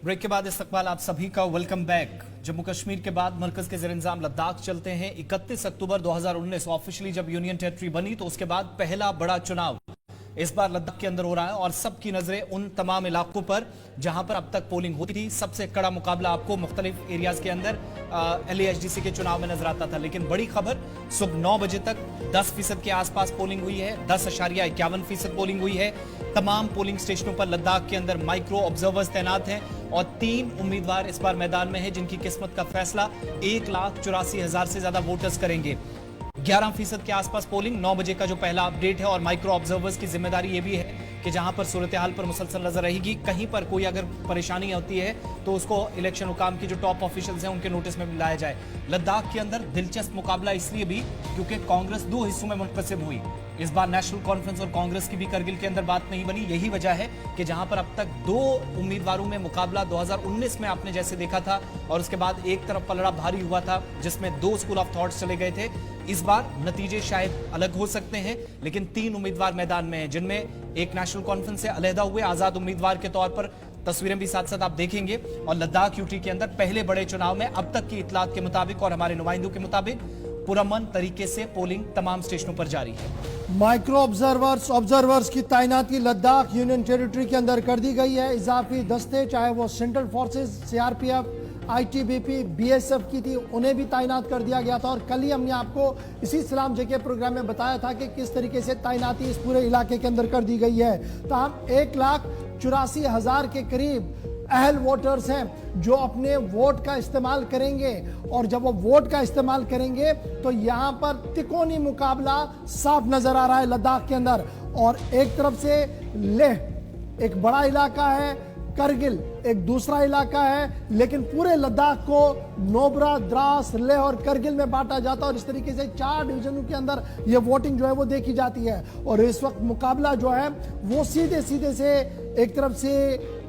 Break के बाद इस्तकबाल आप सभी का वेलकम बैक। जम्मू कश्मीर के बाद मरकज के ज़ेर-ए-इंतज़ाम लद्दाख चलते हैं। 31 अक्टूबर 2019 ऑफिशियली जब यूनियन टेरिटरी बनी तो उसके बाद पहला बड़ा चुनाव इस बार लद्दाख के अंदर हो रहा है और सबकी नजरें उन तमाम इलाकों पर जहां पर अब तक पोलिंग होती थी। सबसे कड़ा मुकाबला आपको मुख्तलिफ एरियाज के अंदर LAHDC के चुनाव में नजर आता था, लेकिन बड़ी खबर सुबह 9 बजे तक 10% के आसपास पोलिंग हुई है। 10.51% पोलिंग हुई है। तमाम पोलिंग स्टेशनों पर लद्दाख के अंदर माइक्रो ऑब्जर्वर्स तैनात हैं और 3 उम्मीदवार इस बार मैदान में हैं जिनकी किस्मत का फैसला 1,84,000 से ज्यादा वोटर्स करेंगे। 11% के आसपास पोलिंग। 9 बजे का जो पहला अपडेट है और माइक्रो ऑब्जर्वर्स की जिम्मेदारी ये भी है कि जहां पर सूरत हाल पर मुसलसल नजर रहेगी, कहीं पर कोई अगर परेशानी होती है तो उसको इलेक्शन हुकाम की जो टॉप ऑफिशियल्स हैं उनके नोटिस में लाया जाए। लद्दाख के अंदर दिलचस्प मुकाबला इसलिए भी क्योंकि कांग्रेस 2 हिस्सों में मुनक़सिम हुई। इस बार नेशनल कॉन्फ्रेंस और कांग्रेस की भी करगिल के अंदर बात नहीं बनी। यही वजह है कि जहां पर अब तक 2 उम्मीदवारों में मुकाबला 2019 में आपने जैसे देखा था और उसके बाद एक तरफ पलड़ा भारी हुआ था जिसमें 2 स्कूल ऑफ थॉट्स चले गए थे। इस बार नतीजे शायद अलग हो सकते हैं, लेकिन 3 उम्मीदवार मैदान में हैं जिनमें एक नेशनल कॉन्फ्रेंस से अलहदा हुए आजाद उम्मीदवार के तौर पर तस्वीरें भी साथ साथ आप देखेंगे। और लद्दाख यूटी के अंदर पहले बड़े चुनाव में अब तक की इतलात के मुताबिक और हमारे नुमाइंदों के मुताबिक पुरअमन तरीके से पोलिंग तमाम स्टेशनों पर जारी है। माइक्रो ऑब्जर्वर्स की तैनाती लद्दाख यूनियन टेरिटरी के अंदर कर दी गई है। इजाफी दस्ते चाहे वो central forces, CRPF, ITBP, BSF की थी, उन्हें भी तैनात कर दिया गया था। और कल ही हमने आपको इसी सलाम जगह प्रोग्राम में बताया था कि किस तरीके से तैनाती इस पूरे इलाके के अंदर कर दी गई है। तमाम 1,84,000 के करीब अहल वोटर्स हैं जो अपने वोट का इस्तेमाल करेंगे और जब वो वोट का इस्तेमाल करेंगे तो यहां पर तिकोनी मुकाबला साफ नजर आ रहा है लद्दाख के अंदर। और एक तरफ से लेह एक बड़ा इलाका है, करगिल एक दूसरा इलाका है, लेकिन पूरे लद्दाख को नोबरा, द्रास, लेह और करगिल में बांटा जाता है और इस तरीके से 4 डिवीजनों के अंदर ये वोटिंग जो है वो देखी जाती है। और इस वक्त मुकाबला जो है वो सीधे सीधे से एक तरफ से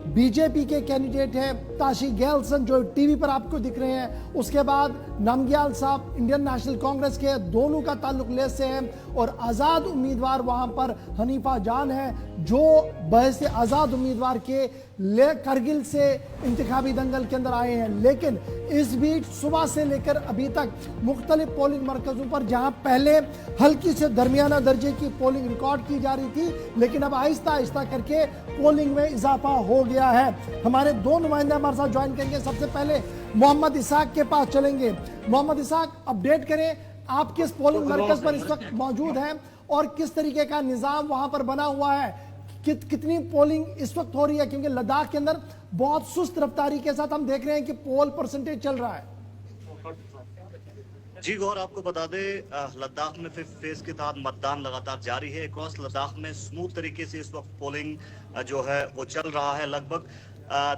बीजेपी के कैंडिडेट हैं ताशी गैलसन जो टीवी पर आपको दिख रहे हैं, उसके बाद नामग्याल साहब इंडियन नेशनल कांग्रेस के, दोनों का ताल्लुक लेह से है। और आज़ाद उम्मीदवार वहां पर हनीफा जान है जो बहस आज़ाद उम्मीदवार के ले करगिल से इंतखाबी दंगल के अंदर आए हैं। लेकिन इस बीच सुबह से लेकर अभी तक मुख्तलिफ पोलिंग मरकजों पर जहां पहले हल्की से दरमियाना दर्जे की पोलिंग रिकॉर्ड की जा रही थी, लेकिन अब आहिस्ता आहिस्ता करके पोलिंग में इजाफा हो गया है। हमारे 2 नुमाइंदे हमारे साथ ज्वाइन करेंगे। सबसे पहले मोहम्मद इसाक के पास चलेंगे। मोहम्मद इसाक, अपडेट करें, आप किस पोलिंग मरकज पर इस वक्त मौजूद हैं और किस तरीके का निजाम वहां पर बना हुआ है, कितनी पोलिंग इस वक्त हो रही है? क्योंकि लद्दाख के अंदर बहुत सुस्त रफ्तारी के साथ हम देख रहे हैं कि पोल परसेंटेज चल रहा है। जी गौर, आपको बता दें लद्दाख में 5th फेज के तहत मतदान लगातार जारी है। अक्रॉस लद्दाख में स्मूथ तरीके से इस वक्त पोलिंग जो है वो चल रहा है। लगभग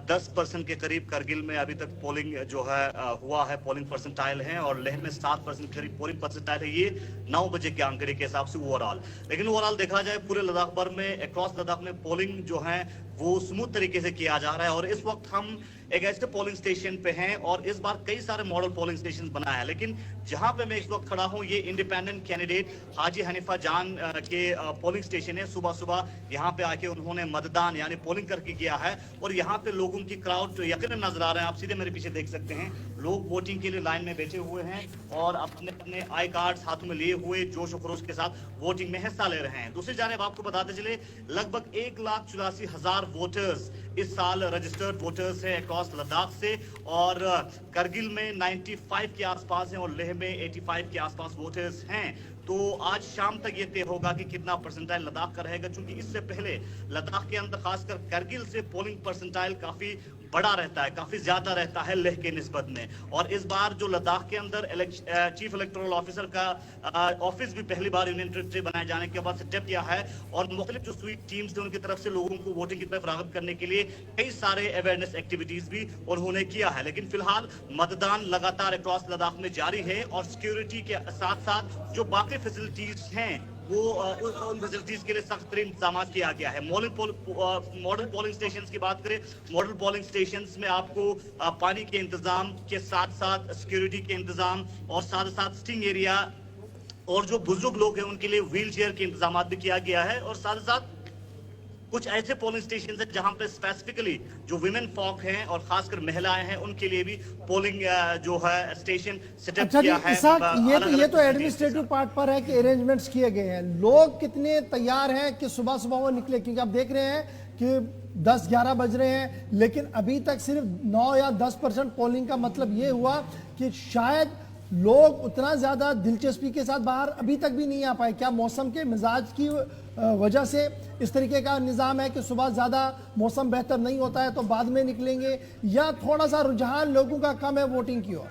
10% के करीब करगिल में अभी तक पोलिंग जो है हुआ है, पोलिंग परसेंटाइल है, और लेह में 7% करीब पोलिंग परसेंटाइल है। ये 9 बजे के आंकड़े के हिसाब से ओवरऑल। लेकिन ओवरऑल देखा जाए पूरे लद्दाख भर में, अक्रॉस लद्दाख में पोलिंग जो है वो स्मूथ तरीके से किया जा रहा है। और इस वक्त हम एक ऐसे पोलिंग स्टेशन पे हैं और इस बार कई सारे मॉडल पोलिंग स्टेशन बनाए हैं, लेकिन जहां पे मैं इस वक्त खड़ा हूं ये इंडिपेंडेंट कैंडिडेट हाजी हनीफा जान के पोलिंग स्टेशन है। सुबह सुबह यहां पे आके उन्होंने मतदान यानी पोलिंग करके किया है और यहां पे लोगों की क्राउड जो यकीनन नजर आ रहे हैं, आप सीधे मेरे पीछे देख सकते हैं, लोग वोटिंग के लिए लाइन में बैठे हुए हैं और अपने अपने आई कार्ड हाथों में लिए हुए जोश और खरोश के साथ वोटिंग में हिस्सा ले रहे हैं। दूसरी जानिब आपको बताते चले लगभग 1,84,000 वोटर्स इस साल रजिस्टर्ड वोटर्स हैं अक्रॉस लद्दाख से, और करगिल में 95 के आसपास हैं और लेह में 85 के आसपास वोटर्स हैं। तो आज शाम तक ये तय होगा कि कितना परसेंटाइल लद्दाख का रहेगा, क्योंकि इससे पहले लद्दाख के अंदर खासकर करगिल से पोलिंग परसेंटाइल काफी बड़ा रहता है, काफी ज्यादा रहता है लेह के निस्बत में। और इस बार जो लद्दाख के अंदर चीफ इलेक्टोरल ऑफिसर का ऑफिस भी पहली बार यूनियन टेरिटरी बनाए जाने के बाद सेटअप किया है और मुख्तलिफ जो स्वीप टीम्स थे उनकी तरफ से लोगों को वोटिंग की तरफ राग़िब करने के लिए कई सारे अवेयरनेस एक्टिविटीज भी उन्होंने किया है। लेकिन फिलहाल मतदान लगातार अक्रॉस लद्दाख में जारी है और सिक्योरिटी के साथ साथ जो बाकी फैसिलिटीज हैं वो उन फैसिलिटीज के लिए सख्त तरीन इंतजाम किया गया है। मॉडल पोलिंग स्टेशन की बात करें, मॉडल पोलिंग स्टेशन में आपको पानी के इंतजाम के साथ साथ सिक्योरिटी के इंतजाम और साथ साथ सिटिंग एरिया और जो बुजुर्ग लोग हैं उनके लिए व्हील चेयर के इंतजाम भी किया गया है। और साथ साथ कुछ ऐसे पोलिंग स्टेशन है जहां पे स्पेसिफिकली जो विमेन फॉक हैं और खासकर महिलाएं हैं उनके लिए भी पोलिंग जो है स्टेशन सेटअप अच्छा जी, किया है। इसाक, ये अलग-अलग तो एडमिनिस्ट्रेटिव पार्ट पर है कि अरेंजमेंट्स किए गए हैं, लोग कितने तैयार हैं कि सुबह सुबह वो निकले? क्योंकि आप देख रहे हैं कि 10-11 बज रहे हैं, लेकिन अभी तक सिर्फ 9 या 10% पोलिंग का मतलब ये हुआ कि शायद लोग उतना ज्यादा दिलचस्पी के साथ बाहर अभी तक भी नहीं आ पाए। क्या मौसम के मिजाज की वजह से इस तरीके का निज़ाम है कि सुबह ज्यादा मौसम बेहतर नहीं होता है तो बाद में निकलेंगे, या थोड़ा सा रुझान लोगों का कम है वोटिंग की ओर?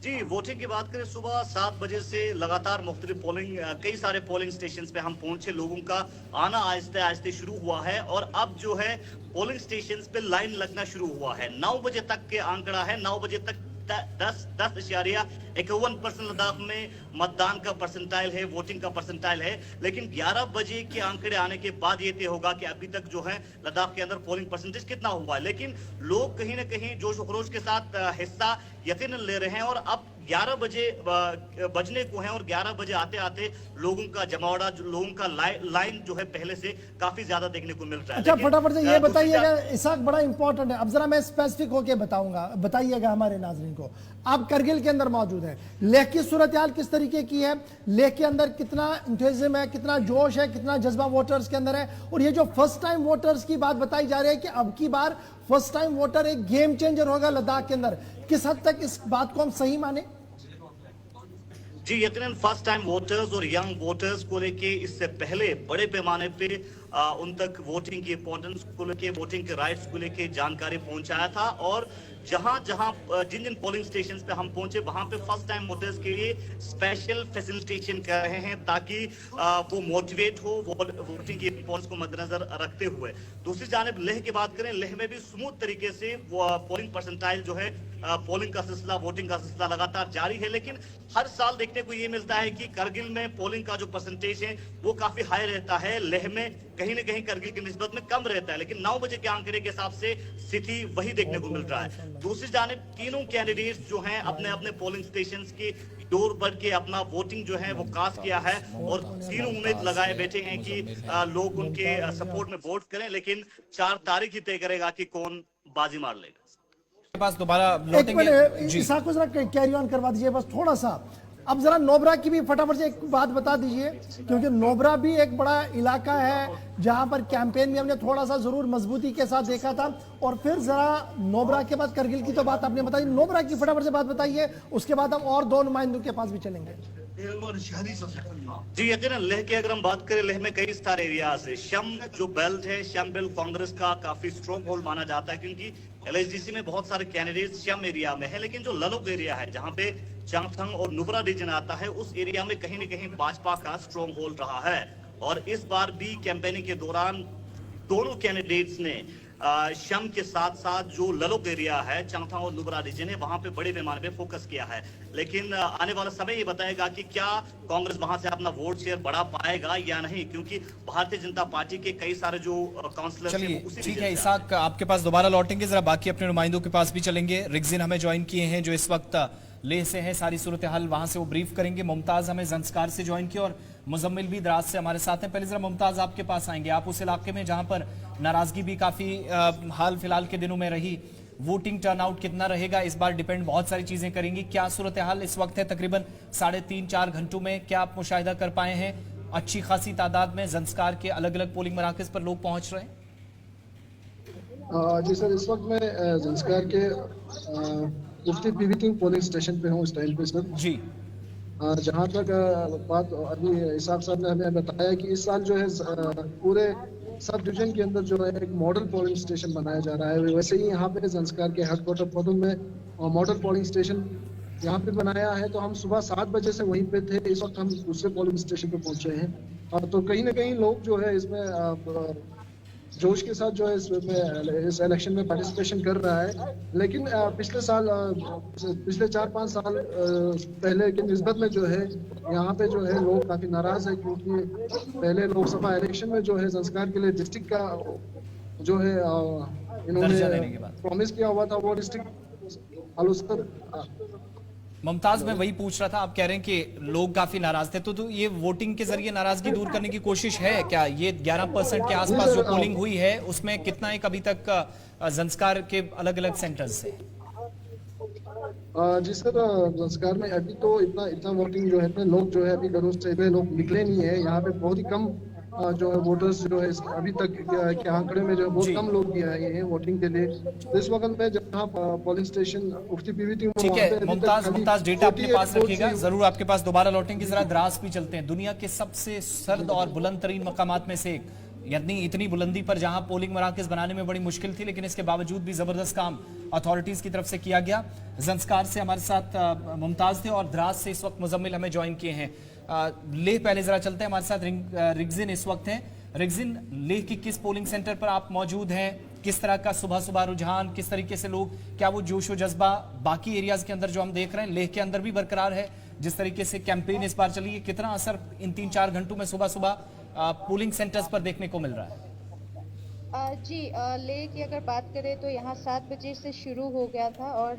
जी, वोटिंग की बात करें, सुबह 7 बजे से लगातार मुख्तलिफ पोलिंग कई सारे पोलिंग स्टेशन पे हम पहुंचे, लोगों का आना आहिस्ते आहिस्ते शुरू हुआ है और अब जो है पोलिंग स्टेशन पे लाइन लगना शुरू हुआ है। 9 बजे तक के आंकड़ा है, 9 बजे तक 10.51% लद्दाख में मतदान का परसेंटाइल है, वोटिंग का परसेंटाइल है। लेकिन 11 बजे के आंकड़े आने के बाद ये तय होगा कि अभी तक जो है लद्दाख के अंदर पोलिंग परसेंटेज कितना हुआ है। लेकिन लोग कहीं ना कहीं जोश व खरोश के साथ हिस्सा यकीनन ले रहे हैं और अब 11 बजे बजने को है और 11 बजे आते आते लोगों का जमावड़ा, लोगों का लाइन जो है पहले से काफी ज्यादा देखने को मिल रहा है। अच्छा, फटाफट से ये बताइएगा इसाक, बड़ा इंपॉर्टेंट है, अब जरा मैं स्पेसिफिक होके बताइएगा हमारे नाजरीन को। आप करगिल के अंदर मौजूद है, लेह की सूरत हाल किस तरीके की है? लेह के अंदर कितना इंथुजियाज्म है, कितना जोश है, कितना जज्बा वोटर्स के अंदर है? और ये जो फर्स्ट टाइम वोटर्स की बात बताई जा रही है कि अब की बार फर्स्ट टाइम वोटर एक गेम चेंजर होगा लद्दाख के अंदर, किस हद तक इस बात को हम सही माने? जी, यकीनन फर्स्ट टाइम वोटर्स और यंग वोटर्स को लेके इससे पहले बड़े पैमाने पे उन तक वोटिंग की इंपॉर्टेंस को लेके, वोटिंग के राइट्स को लेके जानकारी पहुंचाया था और जिन जिन पोलिंग स्टेशन पे हम पहुंचे वहां पे फर्स्ट टाइम वोटर्स के लिए स्पेशल फैसिलिटेशन कर रहे हैं ताकि वो मोटिवेट हो वोटिंग की इंपॉर्टेंस को मद्देनजर रखते हुए। दूसरी जानिब लेह की बात करें, लेह में भी स्मूथ तरीके से पोलिंग परसेंटाइल जो है, पोलिंग का सिलसिला, वोटिंग का सिलसिला लगातार जारी है। लेकिन हर साल देखने को ये मिलता है कि करगिल में पोलिंग का जो परसेंटेज है वो काफी हाई रहता है, लेह में कहीं ना कहीं करगिल की निस्बत में कम रहता है। लेकिन 9 बजे के आंकड़े के हिसाब से स्थिति वही देखने को मिल रहा है। दूसरी जानिब तीनों कैंडिडेट्स जो हैं अपने अपने पोलिंग स्टेशन की डोर पर के अपना वोटिंग जो है वो कास्ट किया है और तीनों उम्मीद लगाए बैठे हैं कि लोग उनके सपोर्ट में वोट करें। लेकिन 4 तारीख ही तय करेगा कि कौन बाजी मार लेगा। पास दोबारा एक मिनट, इसाक को जरा कैरी ऑन करवा दीजिए बस थोड़ा सा। अब जरा नोबरा की भी फटाफट से एक बात बता दीजिए, क्योंकि नोबरा भी एक बड़ा इलाका है जहां पर कैंपेन में हमने थोड़ा सा जरूर मजबूती के साथ देखा था। और फिर जरा नोबरा के बाद करगिल की तो बात आपने बताई, नोबरा की फटाफट से बात बताइए, उसके बाद हम और 2 नुमाइंदों के पास भी चलेंगे। जी, यकीनन लेह की अगर हम बात करें, लेह में कई सारे एरियाज है। शम जो बेल्ट है, शम बेल्ट कांग्रेस का काफी स्ट्रॉन्ग होल्ड माना जाता है क्योंकि एलएचडीसी में बहुत सारे कैंडिडेट शम एरिया में है। लेकिन जो ललोक एरिया है जहां पे चांगथंग और नुब्रा रीजन आता है, उस एरिया में कहीं न कहीं भाजपा का स्ट्रॉन्ग होल्ड रहा है। और इस बार भी कैंपेनिंग के दौरान दोनों कैंडिडेट्स ने शम के साथ साथ जो ललोक एरिया है, चांगथंग और नुब्रा रीजन है, वहां पे बड़े पैमाने पे फोकस किया है। लेकिन आने वाला समय ये बताएगा कि क्या कांग्रेस वहां से अपना वोट शेयर बढ़ा पाएगा या नहीं, क्योंकि भारतीय जनता पार्टी के कई सारे जो काउंसलर, चलिए ठीक है इसाक, आपके पास दोबारा लौटेंगे, जरा बाकी अपने नुमाइंदों के पास भी चलेंगे। रिगजिन हमें ज्वाइन किए हैं जो इस वक्त लेह से है, सारी सूरत हाल वहां से वो ब्रीफ करेंगे। मुमताज हमें जंस्कार से ज्वाइन किया और मुजम्मिल भी द्रास से हमारे साथ हैं। पहले जरा मुमताज आपके पास आएंगे, आप उस इलाके में जहां पर नाराजगी भी काफी हाल फिलहाल के दिनों में रही, वोटिंग टर्नआउट कितना रहेगा इस बार डिपेंड बहुत सारी चीजें करेंगी। क्या सूरत हाल इस वक्त है? तकरीबन 3.5-4 घंटों में क्या आप मुशाहिदा कर पाए हैं? अच्छी खासी तादाद में जंस्कार के अलग अलग पोलिंग मराकज पर लोग पहुंच रहे हैं? जी सर, इस वक्त मैं जंस्कार के मुफ्ती पीवीटी पोलिंग स्टेशन पे हूँ इस टाइम पे सर जी। जहाँ तक बात अभी इसाक साहब ने हमें बताया कि इस साल जो है पूरे सब डिवीजन के अंदर जो है एक मॉडल पोलिंग स्टेशन बनाया जा रहा है। वैसे ही यहाँ पे जंस्कार के हेडक्वार्टर फोटो में मॉडल पोलिंग स्टेशन यहाँ पे बनाया है। तो हम सुबह 7 बजे से वहीं पे थे, इस वक्त हम दूसरे पोलिंग स्टेशन पे पहुंचे हैं। तो कहीं ना कहीं लोग जो है इसमें जोश के साथ जो है इस इलेक्शन में पार्टिसिपेशन कर रहा है। लेकिन पिछले 4-5 साल पहले की निस्बत में जो है यहाँ पे जो है लोग काफी नाराज है, क्योंकि पहले लोकसभा इलेक्शन में जो है संस्कार के लिए डिस्ट्रिक्ट का जो है इन्होंने प्रॉमिस किया हुआ था, वो डिस्ट्रिक्ट मुमताज, मैं वही पूछ रहा था, आप कह रहे हैं कि लोग काफी नाराज थे, तो ये वोटिंग के जरिए नाराजगी दूर करने की कोशिश है क्या? ये 11% के आसपास जो पोलिंग हुई है उसमें कितना एक अभी तक जंस्कार के अलग अलग सेंटर्स से? जी सर, संस्कार में अभी तो इतना इतना वोटिंग जो है इतने लोग जो है अभी घरों से इतने लोग निकले नहीं है। यहाँ पे बहुत ही कम जो है वोटर्स जो है अभी तक के आंकड़े में जो है बहुत कम लोग भी आए हैं वोटिंग के लिए। तो इस वक्त पे जहाँ पोलिंग स्टेशन उक्ति पीवीटी ठीक है मुमताज, डेटा अपने पास रखिएगा, जरूर आपके पास दोबारा लौटेंगे। जरा द्रास भी चलते हैं, दुनिया के सबसे सर्द और बुलंद तरीन मकामात में से एक, यानी इतनी बुलंदी पर जहां पोलिंग मराकज बनाने में बड़ी मुश्किल थी, लेकिन इसके बावजूद भी जबरदस्त काम अथॉरिटीज की तरफ से किया गया। जंस्कार से हमारे साथ मुमताज थे और द्रास से इस वक्त मुजम्मिल हमें ज्वाइन किए हैं। लेह पहले जरा चलते हैं, हमारे साथ रिगजिन इस वक्त हैं। रिगजिन, लेह की किस पोलिंग सेंटर पर आप मौजूद हैं? किस तरह का सुबह सुबह रुझान, किस तरीके से लोग, क्या वो जोश व जज्बा बाकी एरियाज के अंदर जो हम देख रहे हैं लेह के अंदर भी बरकरार है? जिस तरीके से कैंपेन इस बार चली है, कितना असर इन 3-4 घंटों में सुबह सुबह पोलिंग सेंटर्स पर देखने को मिल रहा है? जी, लेह की अगर बात करें तो यहाँ 7 बजे से शुरू हो गया था और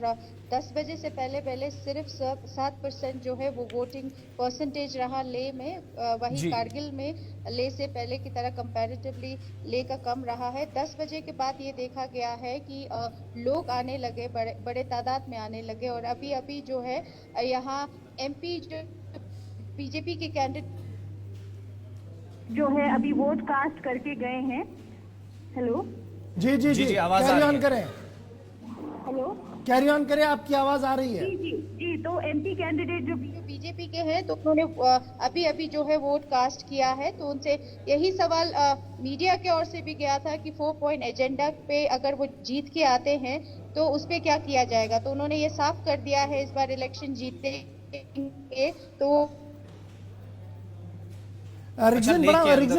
10 बजे से पहले सिर्फ 7% जो है वो वोटिंग परसेंटेज रहा लेह में। वही कारगिल में लेह से पहले की तरह कंपैरेटिवली लेह का कम रहा है। 10 बजे के बाद ये देखा गया है कि लोग आने लगे, बड़े तादाद में आने लगे और अभी जो है यहाँ MP जो बीजेपी के कैंडिडेट जो है अभी वोट कास्ट करके गए हैं। हेलो जी जी जी, कैरी ऑन करें। हेलो, कैरी ऑन करें, आपकी आवाज आ रही है। जी, तो MP कैंडिडेट जो बीजेपी के हैं तो उन्होंने अभी जो है वोट कास्ट किया है। तो उनसे यही सवाल मीडिया के ओर से भी गया था कि 4 पॉइंट एजेंडा पे अगर वो जीत के आते हैं तो उस पे क्या किया जाएगा। तो उन्होंने ये साफ कर दिया है इस बार इलेक्शन जीतेंगे तो रिगजिन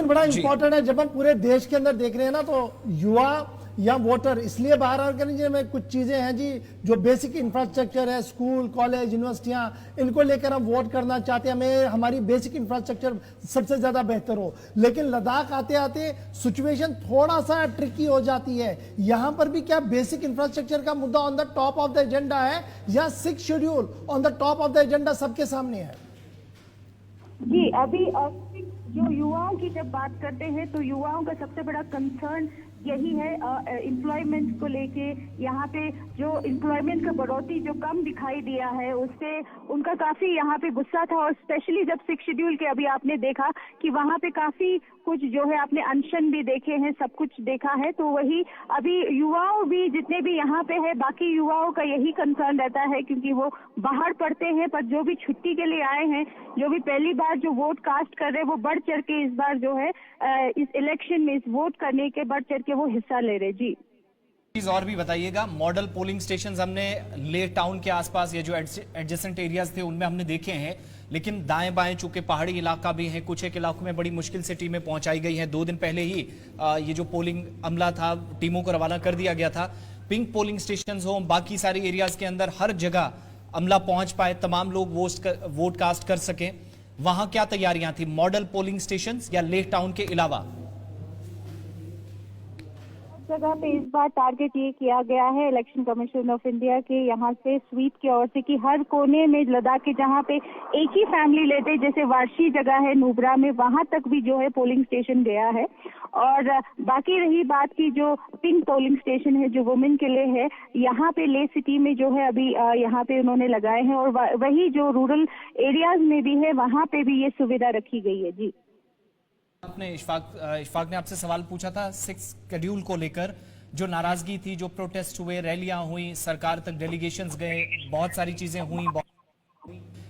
बड़ा इंपॉर्टेंट है। जब हम पूरे देश के अंदर देख रहे हैं ना, तो युवा या वोटर इसलिए बाहर आकर में कुछ चीजें हैं जी, जो बेसिक इंफ्रास्ट्रक्चर है, स्कूल कॉलेज यूनिवर्सिटियां, इनको लेकर हम वोट करना चाहते हैं। हमें हमारी बेसिक इंफ्रास्ट्रक्चर सबसे ज्यादा बेहतर हो। लेकिन लद्दाख आते आते सिचुएशन थोड़ा सा ट्रिकी हो जाती है। यहां पर भी क्या बेसिक इंफ्रास्ट्रक्चर का मुद्दा on the top of the agenda है या 6 schedule on the top of the agenda सबके सामने है? जी, अभी जो युवाओं की जब बात करते हैं तो युवाओं का सबसे बड़ा कंसर्न यही है एम्प्लॉयमेंट को लेके। यहाँ पे जो एम्प्लॉयमेंट का बढ़ोतरी जो कम दिखाई दिया है उससे उनका काफी यहाँ पे गुस्सा था। और स्पेशली जब 6 शेड्यूल के अभी आपने देखा कि वहाँ पे काफी कुछ जो है आपने अनशन भी देखे हैं, सब कुछ देखा है। तो वही अभी युवाओं भी जितने भी यहाँ पे है, बाकी युवाओं का यही कंसर्न रहता है क्योंकि वो बाहर पढ़ते हैं, पर जो भी छुट्टी के लिए आए हैं, जो भी पहली बार जो वोट कास्ट कर रहे हैं, वो बढ़ चढ़ के इस बार जो है इस इलेक्शन में, इस वोट करने के बढ़ चढ़ के वो हिस्सा ले रहे। जी चीज और भी बताइएगा, मॉडल पोलिंग स्टेशंस हमने लेह टाउन के आसपास ये जो एडजेसेंट एरियाज थे उनमें हमने देखे हैं, लेकिन दाएं बाएं चूंकि पहाड़ी इलाका भी है, कुछ एक इलाकों में बड़ी मुश्किल से टीमें पहुंचाई गई हैं। 2 दिन पहले ही ये जो पोलिंग अमला था टीमों को रवाना कर दिया गया था। पिंक पोलिंग स्टेशन हो, बाकी सारे एरियाज के अंदर हर जगह अमला पहुंच पाए, तमाम लोग वोट कास्ट कर सके। वहां क्या तैयारियां थी मॉडल पोलिंग स्टेशन या लेह टाउन के अलावा? जगह पे इस बार टारगेट ये किया गया है इलेक्शन कमीशन ऑफ इंडिया के यहाँ से स्वीप की ओर से कि हर कोने में लद्दाख के जहाँ पे एक ही फैमिली लेते, जैसे वारशी जगह है नुब्रा में, वहां तक भी जो है पोलिंग स्टेशन गया है। और बाकी रही बात की जो पिंक पोलिंग स्टेशन है जो वुमेन के लिए है, यहाँ पे ले सिटी में जो है अभी यहाँ पे उन्होंने लगाए हैं और वही जो रूरल एरियाज में भी है वहाँ पे भी ये सुविधा रखी गई है। जी, आपने इशफाक ने आपसे सवाल पूछा था 6 शेड्यूल को लेकर, जो नाराजगी थी, जो प्रोटेस्ट हुए, रैलियां हुई, सरकार तक डेलीगेशंस गए, बहुत सारी चीजें हुई,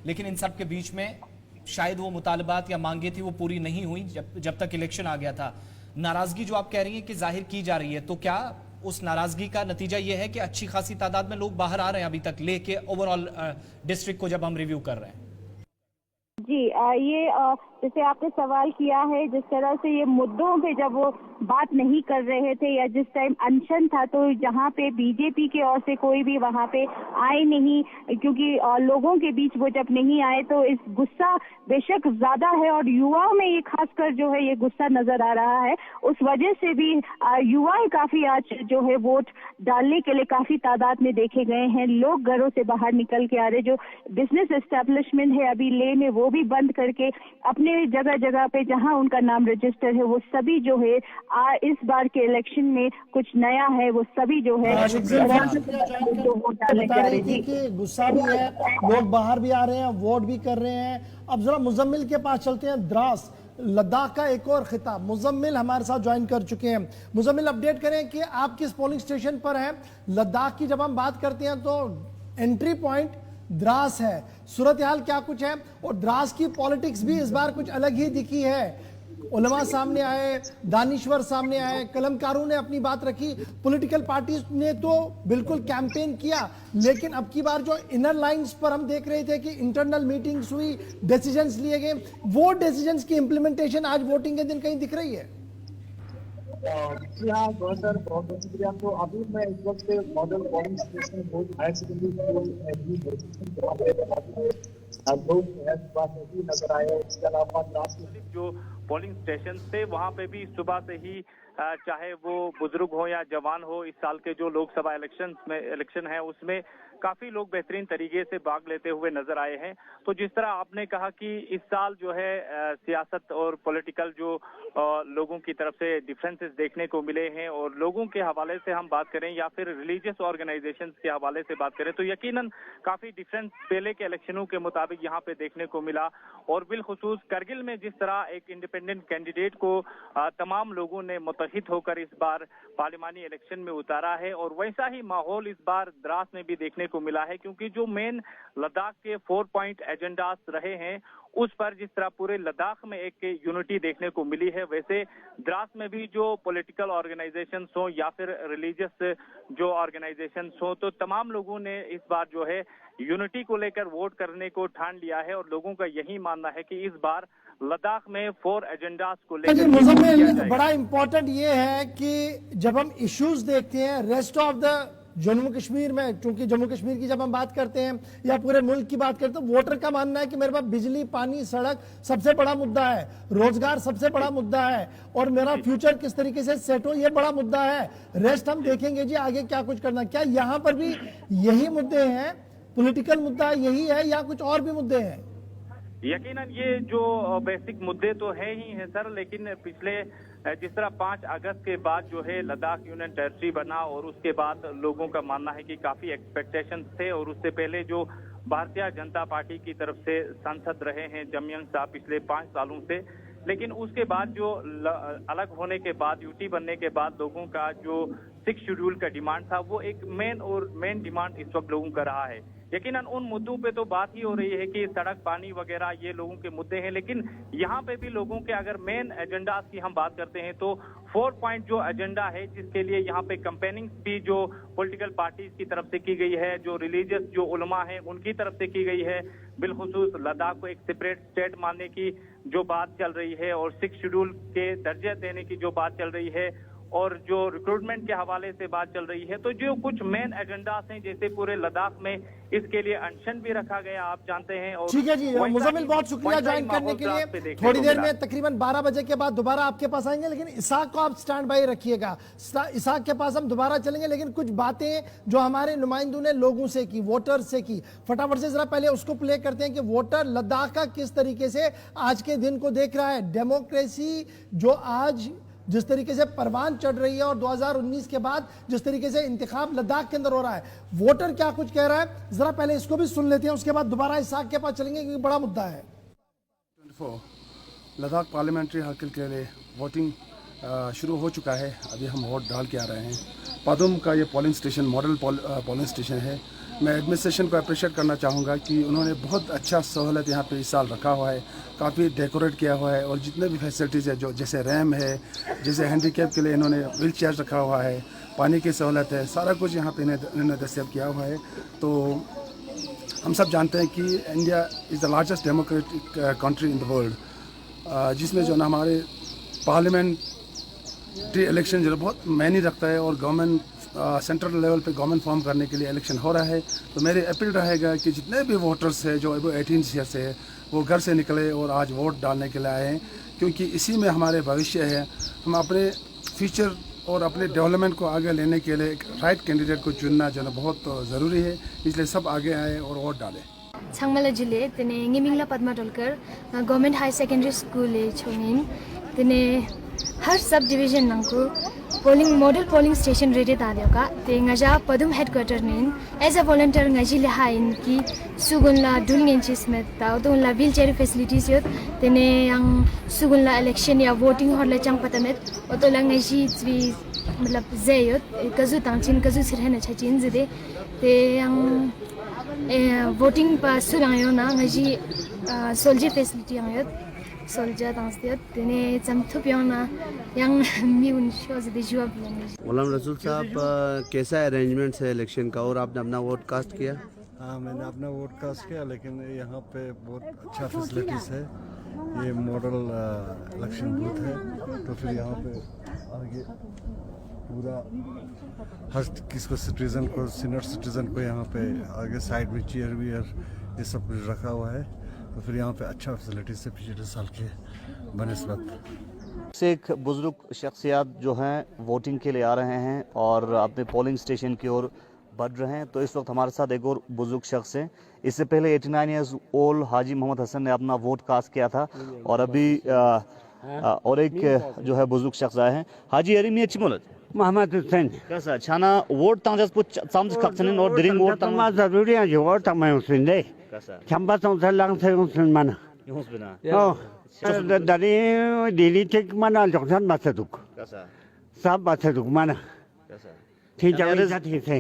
लेकिन इन सब के बीच में शायद वो मुतालबात या मांगे थी वो पूरी नहीं हुई जब तक इलेक्शन आ गया था। नाराजगी जो आप कह रही हैं कि जाहिर की जा रही है, तो क्या उस नाराजगी का नतीजा ये है कि अच्छी खासी तादाद में लोग बाहर आ रहे हैं अभी तक लेके ओवरऑल डिस्ट्रिक्ट को जब हम रिव्यू कर रहे हैं? जी, ये जैसे आपने सवाल किया है, जिस तरह से ये मुद्दों पे जब वो बात नहीं कर रहे थे या जिस टाइम अनशन था, तो जहाँ पे बीजेपी के ओर से कोई भी वहाँ पे आए नहीं, क्योंकि लोगों के बीच वो जब नहीं आए तो इस गुस्सा बेशक ज्यादा है और युवाओं में ये खासकर जो है ये गुस्सा नजर आ रहा है। उस वजह से भी युवा काफी आज जो है वोट डालने के लिए काफी तादाद में देखे गए हैं। लोग घरों से बाहर निकल के आ रहे, जो बिजनेस एस्टेब्लिशमेंट है अभी ले में वो भी बंद करके अपने जगह जगह पे जहां उनका नाम रजिस्टर है वो सभी जो है इस बार के इलेक्शन में कुछ नया है, वो सभी जो है वोट डालने जा रहे हैं। कि गुस्सा भी है, लोग बाहर भी आ रहे हैं, वोट भी कर रहे हैं। अब जरा मुजम्मिल के पास चलते हैं। द्रास लद्दाख का एक और खिताब, मुजम्मिल हमारे साथ ज्वाइन कर चुके हैं। मुजम्मिल, अपडेट करें कि आप किस पोलिंग स्टेशन पर हैं। लद्दाख की जब हम बात करते हैं तो एंट्री पॉइंट द्रास है, सूरत हाल क्या कुछ है, और द्रास की पॉलिटिक्स भी इस बार कुछ अलग ही दिखी है। उलमा सामने आए, दानिश्वर सामने आए, कलमकारों ने अपनी बात रखी, पॉलिटिकल पार्टीज ने तो बिल्कुल कैंपेन किया, लेकिन अब की बार जो इनर लाइंस पर हम देख रहे थे कि इंटरनल मीटिंग्स हुई, डिसीजंस लिए गए, वो डिसीजंस की इंप्लीमेंटेशन आज वोटिंग के दिन कहीं दिख रही है। जी हाँ सर, बहुत बहुत शुक्रिया। तो अभी मैं इस वक्त model polling station higher secondary school नजर आए। इसके अलावा जो पोलिंग स्टेशन थे वहां पे भी सुबह से ही चाहे वो बुजुर्ग हो या जवान हो, इस साल के जो लोकसभा इलेक्शन है उसमें काफी लोग बेहतरीन तरीके से भाग लेते हुए नजर आए हैं। तो जिस तरह आपने कहा कि इस साल जो है सियासत और पॉलिटिकल जो लोगों की तरफ से डिफरेंसेस देखने को मिले हैं, और लोगों के हवाले से हम बात करें या फिर रिलीजियस ऑर्गेनाइजेशंस के हवाले से बात करें, तो यकीनन काफी डिफरेंस पहले के इलेक्शनों के मुताबिक यहाँ पे देखने को मिला। और बिलखुसूस करगिल में जिस तरह एक इंडिपेंडेंट कैंडिडेट को तमाम लोगों ने मुत्तहिद होकर इस बार पार्लिमानी इलेक्शन में उतारा है, और वैसा ही माहौल इस बार द्रास में भी देखने को मिला है, क्योंकि जो मेन लद्दाख के 4 पॉइंट एजेंडास रहे हैं उस पर जिस तरह पूरे लद्दाख में एक यूनिटी देखने को मिली है, वैसे द्रास में भी जो पॉलिटिकल ऑर्गेनाइजेशंस हो या फिर रिलीजियस जो ऑर्गेनाइजेशंस हो, तो तमाम लोगों ने इस बार जो है यूनिटी को लेकर वोट करने को ठान लिया है। और लोगों का यही मानना है कि इस बार लद्दाख में 4 एजेंडास को लेकर मुजम्मिल, बड़ा इंपॉर्टेंट ये है कि जब हम इश्यूज देखते हैं rest of the Jammu Kashmir में, क्योंकि जम्मू कश्मीर की जब हम बात करते हैं या पूरे मुल्क की बात करते हैं, वोटर का मानना है कि मेरे पास बिजली, पानी, सड़क सबसे बड़ा मुद्दा है, रोजगार सबसे बड़ा मुद्दा है, और मेरा फ्यूचर किस तरीके से सेट हो ये बड़ा मुद्दा है। रेस्ट हम देखेंगे जी आगे क्या कुछ करना। क्या यहाँ पर भी यही मुद्दे हैं, पॉलिटिकल मुद्दा यही है या कुछ और भी मुद्दे हैं? यकीनन ये जो बेसिक मुद्दे तो है ही है सर, लेकिन पिछले जिस तरह 5 अगस्त के बाद जो है लद्दाख यूनियन टेरिटरी बना, और उसके बाद लोगों का मानना है कि काफी एक्सपेक्टेशंस थे, और उससे पहले जो भारतीय जनता पार्टी की तरफ से सांसद रहे हैं जमयंग साहब पिछले 5 सालों से, लेकिन उसके बाद जो अलग होने के बाद, यूटी बनने के बाद लोगों का जो 6 शेड्यूल का डिमांड था, वो एक मेन डिमांड इस वक्त लोगों का रहा है। यकीनन उन मुद्दों पे तो बात ही हो रही है कि सड़क, पानी वगैरह ये लोगों के मुद्दे हैं, लेकिन यहाँ पे भी लोगों के अगर मेन एजेंडा की हम बात करते हैं तो 4 पॉइंट जो एजेंडा है, जिसके लिए यहाँ पे कंपेनिंग भी जो पॉलिटिकल पार्टीज की तरफ से की गई है, जो रिलीजियस जो उलमा है उनकी तरफ से की गई है, बिलखुसूस लद्दाख को एक सेपरेट स्टेट मानने की जो बात चल रही है, और 6 शेड्यूल के दर्जे देने की जो बात चल रही है, और जो रिक्रूटमेंट के हवाले से बात चल रही है, तो जो कुछ मेन एजेंडास हैं, जैसे पूरे लद्दाख में इसके लिए अनशन भी रखा गया, आप जानते हैं। और ठीक है जी मुजम्मिल, बहुत शुक्रिया ज्वाइन करने के लिए। थोड़ी देर में तकरीबन 12 बजे के बाद दोबारा आपके पास आएंगे, लेकिन इसाक को आप स्टैंड बाई रखिएगा। इसाक के पास हम दोबारा चलेंगे, लेकिन कुछ बातें जो हमारे नुमाइंदों ने लोगों से की, वोटर से की, फटाफट से जरा पहले उसको प्ले करते हैं कि वोटर लद्दाख का किस तरीके से आज के दिन को देख रहा है। डेमोक्रेसी जो आज जिस तरीके से परवान चढ़ रही है, और 2019 के बाद जिस तरीके से इंतखाब लद्दाख के अंदर हो रहा है, वोटर क्या कुछ कह रहा है, जरा पहले इसको भी सुन लेते हैं, उसके बाद दोबारा इसाक के पास चलेंगे क्योंकि बड़ा मुद्दा है। लद्दाख पार्लियामेंट्री हल्के के लिए वोटिंग शुरू हो चुका है। अभी हम वोट डाल के आ रहे हैं। पादुम का ये polling station model polling station है। मैं एडमिनिस्ट्रेशन को अप्रिशिएट करना चाहूँगा कि उन्होंने बहुत अच्छा सहूलत यहाँ पे इस साल रखा हुआ है, काफ़ी डेकोरेट किया हुआ है, और जितने भी फैसिलिटीज़ है, जो जैसे रैम है, जैसे हैंडीकैप के लिए इन्होंने व्हील चेयर रखा हुआ है, पानी की सहूलत है, सारा कुछ यहाँ पे इन्होंने दस्तयाब किया हुआ है। तो हम सब जानते हैं कि India is the largest democratic country in the world, जिसमें जो ना हमारे पार्लियामेंट्री इलेक्शन जो बहुत मायने रखता है और गवर्नमेंट सेंट्रल लेवल पे गवर्नमेंट फॉर्म करने के लिए इलेक्शन हो रहा है। तो मेरी अपील रहेगा कि जितने भी वोटर्स हैं जो अभी 18 ईयर से है वो घर से निकले और आज वोट डालने के लिए आए हैं, क्योंकि इसी में हमारे भविष्य है। हम अपने फ्यूचर और अपने डेवलपमेंट को आगे लेने के लिए एक राइट कैंडिडेट को चुनना जो है बहुत ज़रूरी है, इसलिए सब आगे आए और वोट डालें। Changmala Jile, tene ngimingla Padma Tolkar, Government High Secondary School chongin, tene har sub division nangko model polling station ready tadyoka, te ngaja Padum headquarter nin as a volunteer ngaji leha in ki sugunla duning chismet ta la wheelchair facilities yot tene ang sugunla election ya voting horla chang patamet otola ngaji zwi matlab zayot kazu tangchin kazu sirhena chachin zide te ang voting pa surang na ngaji soldier facility ang soldier downstairs tene chamthup na yang miun shows the job Ghulam Rasool साहब कैसा arrangement है election का और आपने अपना vote cast किया? हाँ, मैंने अपना वोट कास्ट किया, लेकिन यहाँ पे बहुत अच्छा फैसिलिटीज़ है। ये मॉडल इलेक्शन बूथ है, तो फिर यहाँ पे आगे पूरा हर किसको सिटीज़न को सीनियर सिटीज़न को यहाँ पे आगे साइड में चेयर वियर ये सब कुछ रखा हुआ है। तो फिर यहाँ पे अच्छा फैसिलिटीज़ है पिछले साल के बनस्बत। से एक बुजुर्ग शख्सियत जो हैं वोटिंग के लिए आ रहे हैं और अपने पोलिंग स्टेशन की ओर बढ़ रहे हैं। तो इस वक्त हमारे साथ एक और बुजुर्ग शख्स हैं। इससे पहले 89 ईयर्स ओल्ड हाजी मोहम्मद हसन ने अपना वोट कास्ट किया था और अभी और एक जो है बुजुर्ग शख्स आए हैं। हाजी अरीमी अच्छी मोलत मोहम्मद हुसैन कैसा छाना वोट तांजस पुच सामज खक्सन और ड्रिंग वोट तमा जरूरी है जो वोट तमा हुसैन दे कैसा चंबा संसद लंग से हुसैन माना यूंस बिना ओ dari dili tek mana joksan basaduk कैसा सब basaduk mana कैसा ठीक है जाती है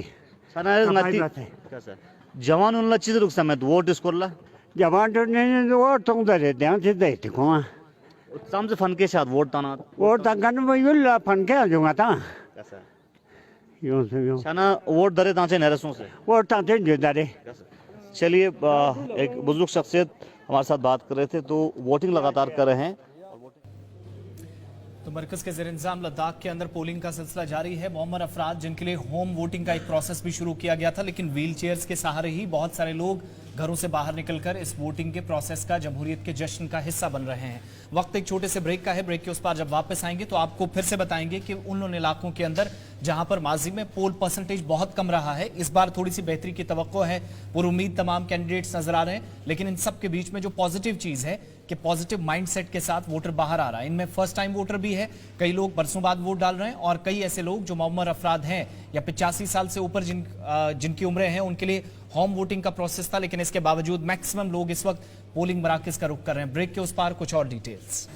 छाना ngati कैसा जवान उनला चीज रुक समय वोट स्कोरला जवान तो नहीं वोट तो दे ध्यान से दे को सामज फन के साथ वोट ताना वोट तंगन में युल फन के जो आता कैसा यूं से यूं छाना वोट दरे तांचे नरसों से वोट तांचे जो दरे। चलिए एक बुजुर्ग शख्सियत हमारे साथ बात कर रहे थे। तो वोटिंग लगातार कर रहे हैं। तो मरकज के ज़ेर इंतजाम लद्दाख के अंदर पोलिंग का सिलसिला जारी है। मुअम्मर अफराद जिनके लिए होम वोटिंग का एक प्रोसेस भी शुरू किया गया था, लेकिन व्हील चेयर्स के सहारे ही बहुत सारे लोग घरों से बाहर निकलकर इस वोटिंग के प्रोसेस का जमहूरियत के जश्न का हिस्सा बन रहे हैं। वक्त एक छोटे से ब्रेक का है। ब्रेक के उस पार जब वापस आएंगे तो आपको फिर से बताएंगे कि उन इलाकों के अंदर जहां पर माजी में पोल परसेंटेज बहुत कम रहा है, इस बार थोड़ी सी बेहतरी की तवक्को है। पुरुम्मीद तमाम कैंडिडेट्स नजर आ रहे हैं, लेकिन इन सब के बीच में जो पॉजिटिव चीज है कि पॉजिटिव माइंडसेट के साथ वोटर बाहर आ रहा है। इनमें फर्स्ट टाइम वोटर भी है, कई लोग बरसों बाद वोट डाल रहे हैं और कई ऐसे लोग जो मुअम्मर अफराद हैं या 85 साल से ऊपर जिनकी उम्रें हैं, उनके लिए होम वोटिंग का प्रोसेस था, लेकिन इसके बावजूद मैक्सिमम लोग इस वक्त पोलिंग मराकज का रुख कर रहे हैं। ब्रेक के उस पार कुछ और डिटेल्स।